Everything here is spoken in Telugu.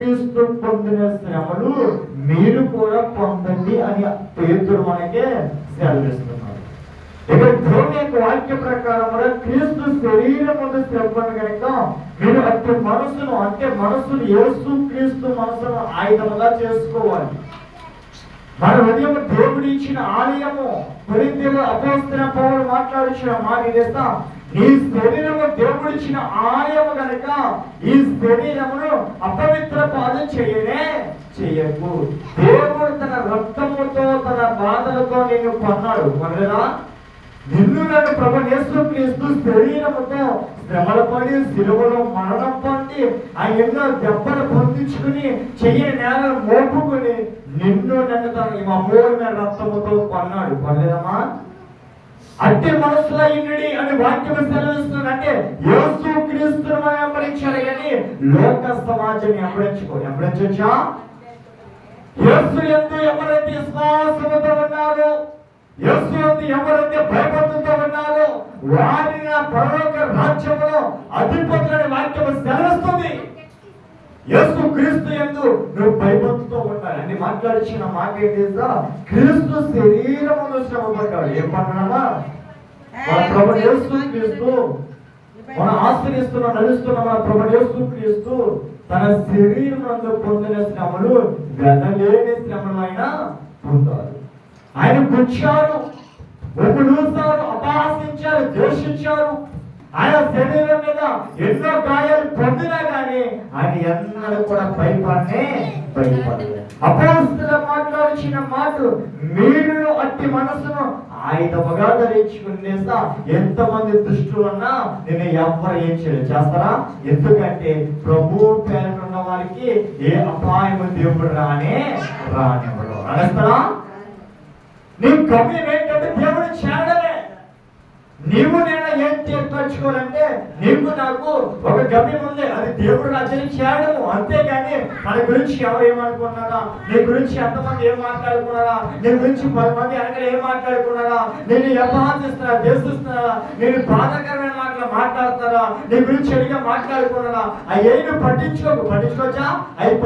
క్రీస్తు పొందిన శ్రమలు మీరు కూడా పొందండి అని పేతురు మనకే సెలవిస్తున్నారు. ఇక దేవుని యొక్క వాక్య ప్రకారం క్రీస్తు శరీరమును శ్రమను కనుక మీరు అట్టి మనసును అంటే మనసును యేసు క్రీస్తు మనసును ఆయుధముగా చేసుకోవాలి. మన హృదయం దేవుడు ఇచ్చిన ఆలయము. కొరింథీయుల అపోస్తలుడైన పౌలు మాట్లాడుచున్న మాట ఇదేస్తా, ఈ శరీరము దేవుడిచ్చిన ఆలయము కనుక ఈ శరీరమును అపవిత్ర పాదం చేయకు. దేవుడు తన రక్తముతో తన బాధలతో నిన్ను కొన్నాడు. కొనలేదా? నిన్ను నన్ను ప్రభు యేసుక్రీస్తు శరీరముతో శ్రమలు పడి సిలువలో మరణం పొంది ఆ ఎన్నో దెబ్బలు పొందించుకుని చెయ్యని నేలను మోపుకుని నిన్ను నన్ను తన అమూల్యమైన రక్తముతో కొన్నాడు. కొనలేదమ్మా? అట్టి మనసులో ఇన్నుడి అని వాక్యం సెలవిస్తుంది. అంటే యేసుక్రీస్తును మనం వెంబడించాలి కానీ లోక సమాజాన్ని వెంబడించొచ్చా? యేసు యందు ఎవరైతే విశ్వాసముతో ఉన్నారో, యేసు యందు ఎవరైతే భయభక్తులతో ఉన్నారో వారిని నా పరలోక రాజ్యములో అధిపతులని వాక్యం సెలవిస్తుంది. యేసు క్రీస్తు యందు నువ్వు భయభక్తితో ఉండాలి అని మాట్లాడిచిన మాట ఏంటా? క్రీస్తు శరీరమును శ్రమపడ్డాడు. ఏం పడ్డామా? మన ప్రభు యేసు క్రీస్తు మన ఆశ్రయిస్తున్న నడుస్తున్న మన ప్రభు యేసు క్రీస్తు తన శరీరమునందు పొందిన శ్రమలు వెనలేని శ్రమలు ఆయన పొందారు. ఆయన పుచ్చారు, ఉపనూసారు, అపహాసించారు, ద్వేషించారు. ఆయన శరీరం మీద ఎన్నో గాయాలు పొందినా కానీ ఆయన ఎన్నడూ కూడా భయపడలేదు. అపోస్తలులు మాట్లాడిన మాటలు మీరు అట్టి మనసును ఆయుధముగా ధరించుకునేసా ఎంతమంది దుష్టులున్నా నేను ఎవరు ఏం చేస్తారా? ఎందుకంటే ప్రభు పేరున్న వారికి ఏ అపాయము దేవుడు రానివ్వడు. అనేస్తారా? నీ గమ్యం ఏంటంటే దేవుడు చేరడమే. నీవు నేను ఏం తీర్చుకోవాలంటే నీకు నాకు ఒక గమ్యం ఉంది, అది దేవుడు రాజ్యాన్ని చేరడము. అంతేగాని మన గురించి ఎవరు ఏమనుకున్నారా, నీ గురించి ఎంతమంది ఏం మాట్లాడుకున్నారా, నీ గురించి 10 మంది వెనకాల ఏం మాట్లాడుకున్నారా, నేను అపహాసిస్తున్నారా, దేశిస్తున్నారా, నేను బాధాకరమైన మాటలు మాట్లాడుతున్నారా, నీ గురించి ఎడిగా మాట్లాడుకున్నారా, అవి పట్టించుకోవచ్చా? అవి